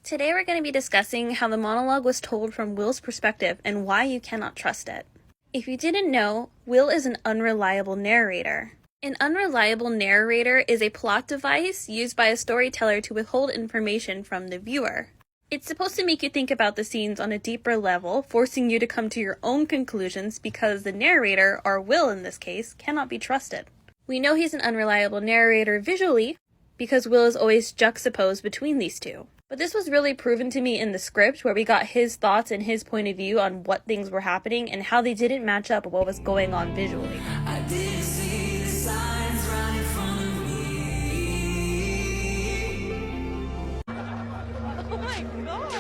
Today we're going to be discussing how the monologue was told from Will's perspective and why you cannot trust it. If you didn't know, Will is an unreliable narrator. An unreliable narrator is a plot device used by a storyteller to withhold information from the viewer. It's supposed to make you think about the scenes on a deeper level, forcing you to come to your own conclusions because the narrator, or Will in this case, cannot be trusted. We know he's an unreliable narrator visually because Will is always juxtaposed between these two. But this was really proven to me in the script, where we got his thoughts and his point of view on what things were happening and how they didn't match up with what was going on visually. I did see the signs right in front of me. Oh my god!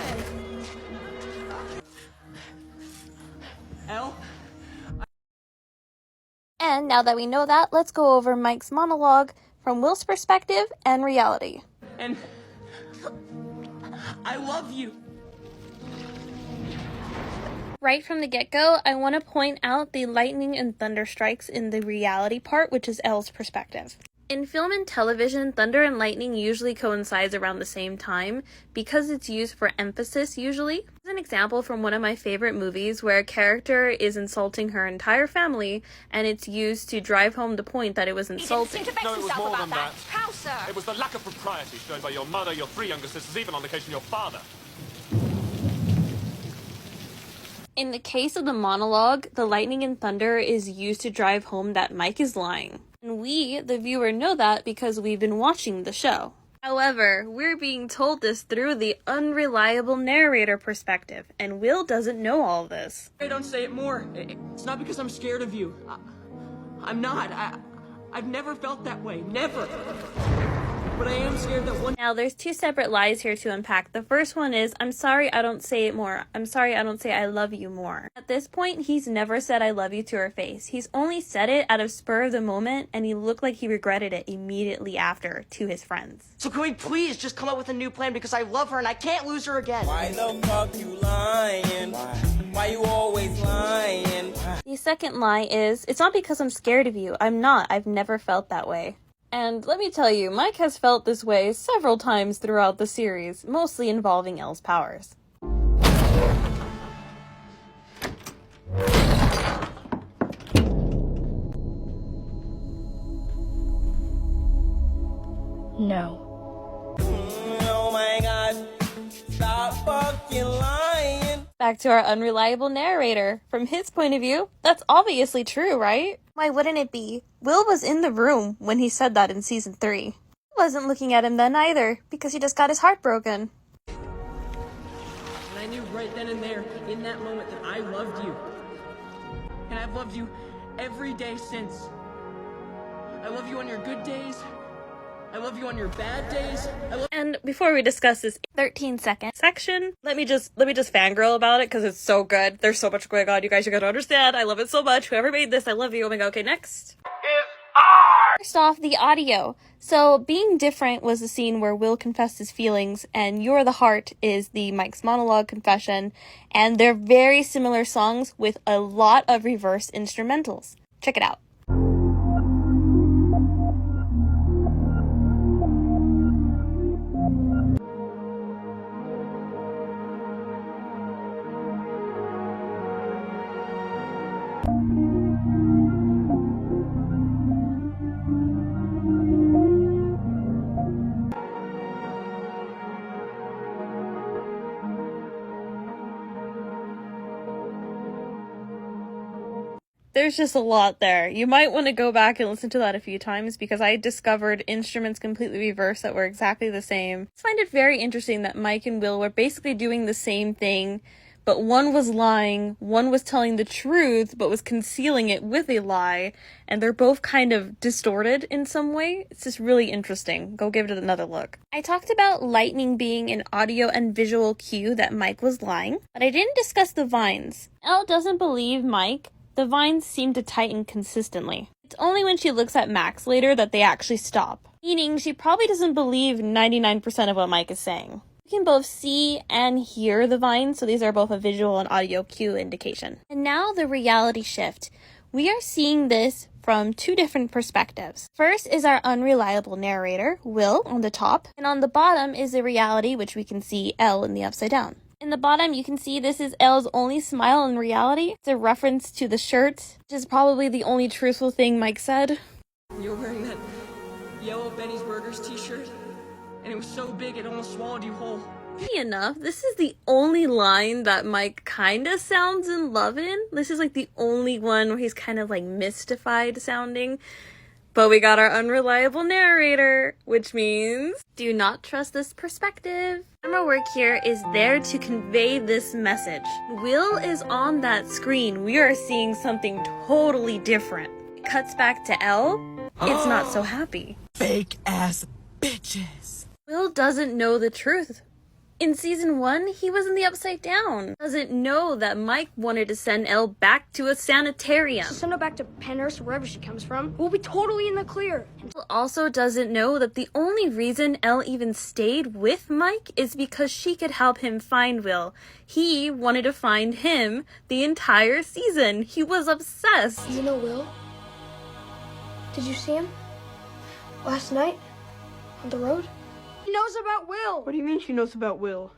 Elle? And now that we know that, let's go over Mike's monologue from Will's perspective and reality. And I love you. Right from the get-go, I want to point out the lightning and thunder strikes in the reality part, which is Elle's perspective. In film and television, thunder and lightning usually coincides around the same time because it's used for emphasis usually. As an example from one of my favorite movies where a character is insulting her entire family and it's used to drive home the point that it was insulting. No, it was more than that. How, sir? It was the lack of propriety shown by your mother, your 3 younger sisters, even on occasion your father. In the case of the monologue, the lightning and thunder is used to drive home that Mike is lying. And we, the viewer, know that because we've been watching the show. However, we're being told this through the unreliable narrator perspective, and Will doesn't know all of this. I don't say it more. It's not because I'm scared of you. I'm not. I've never felt that way. Never. But I am scared that one... Now, there's 2 separate lies here to unpack. The first one is, I'm sorry I don't say it more. I'm sorry I don't say I love you more. At this point, he's never said I love you to her face. He's only said it out of spur of the moment, and he looked like he regretted it immediately after to his friends. So can we please just come up with a new plan because I love her and I can't lose her again? Why the fuck you lying? Why you always lying? The second lie is, it's not because I'm scared of you. I'm not. I've never felt that way. And let me tell you, Mike has felt this way several times throughout the series, mostly involving Elle's powers. No. Oh my god. Stop fucking lying. Back to our unreliable narrator. From his point of view, that's obviously true, right? Why wouldn't it be? Will was in the room when he said that in season 3. He wasn't looking at him then either, because he just got his heart broken. And I knew right then and there, in that moment, that I loved you. And I've loved you every day since. I love you on your good days. I love you on your bad days. And before we discuss this 13-second section, let me just fangirl about it because it's so good. There's so much going on. You guys are gonna understand. I love it so much. Whoever made this, I love you. Oh my god. Okay, next. First off, the audio. So, Being Different was the scene where Will confessed his feelings, and You're the Heart is the Mike's monologue confession, and they're very similar songs with a lot of reverse instrumentals. Check it out. There's just a lot there. You might want to go back and listen to that a few times because I discovered instruments completely reversed that were exactly the same. I find it very interesting that Mike and Will were basically doing the same thing, but one was lying, one was telling the truth, but was concealing it with a lie, and they're both kind of distorted in some way. It's just really interesting. Go give it another look. I talked about lightning being an audio and visual cue that Mike was lying, but I didn't discuss the vines. Elle doesn't believe Mike. The vines seem to tighten consistently. It's only when she looks at Max later that they actually stop. Meaning, she probably doesn't believe 99% of what Mike is saying. You can both see and hear the vines, so these are both a visual and audio cue indication. And now the reality shift. We are seeing this from two different perspectives. First is our unreliable narrator, Will, on the top, and on the bottom is the reality, which we can see Elle in the upside down. In the bottom, you can see this is Elle's only smile in reality. It's a reference to the shirt, which is probably the only truthful thing Mike said. You were wearing that yellow Benny's Burgers t-shirt, and it was so big it almost swallowed you whole. Funny enough, this is the only line that Mike kinda sounds in love in. This is like the only one where he's kind of like mystified sounding. But we got our unreliable narrator, which means do not trust this perspective. Camera work here is there to convey this message. Will is on that screen. We are seeing something totally different. It cuts back to Elle. It's not so happy. Fake ass bitches. Will doesn't know the truth. In season 1, he was in the upside down. Doesn't know that Mike wanted to send Elle back to a sanitarium. Send her back to Penhurst, wherever she comes from. We'll be totally in the clear. Will also doesn't know that the only reason Elle even stayed with Mike is because she could help him find Will. He wanted to find him the entire season. He was obsessed. You know Will? Did you see him? Last night? On the road? She knows about Will! What do you mean she knows about Will?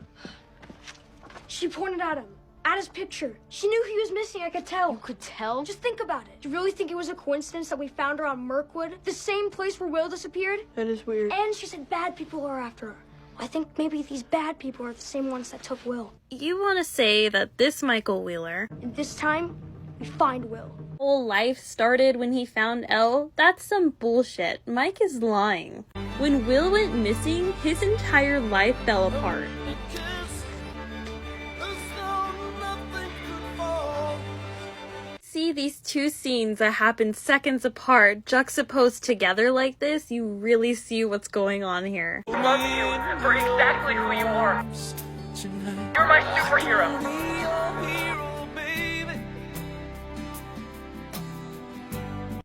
She pointed at him. At his picture. She knew he was missing, I could tell. You could tell? Just think about it. Do you really think it was a coincidence that we found her on Mirkwood? The same place where Will disappeared? That is weird. And she said bad people are after her. I think maybe these bad people are the same ones that took Will. You want to say that this Michael Wheeler And this time, we find Will. whole life started when he found Elle? That's some bullshit. Mike is lying. When Will went missing, his entire life fell apart. See these two scenes that happen seconds apart juxtaposed together like this, you really see what's going on here. Love you for exactly who you are. You're my superhero.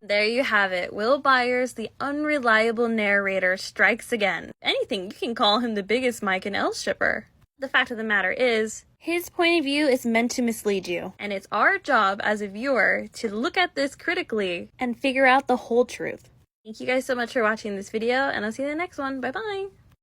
There you have it. Will Byers, the unreliable narrator, strikes again. If anything, you can call him the biggest Mike and Elle shipper. The fact of the matter is, his point of view is meant to mislead you, and it's our job as a viewer to look at this critically and figure out the whole truth. Thank you guys so much for watching this video, and I'll see you in the next one. Bye bye!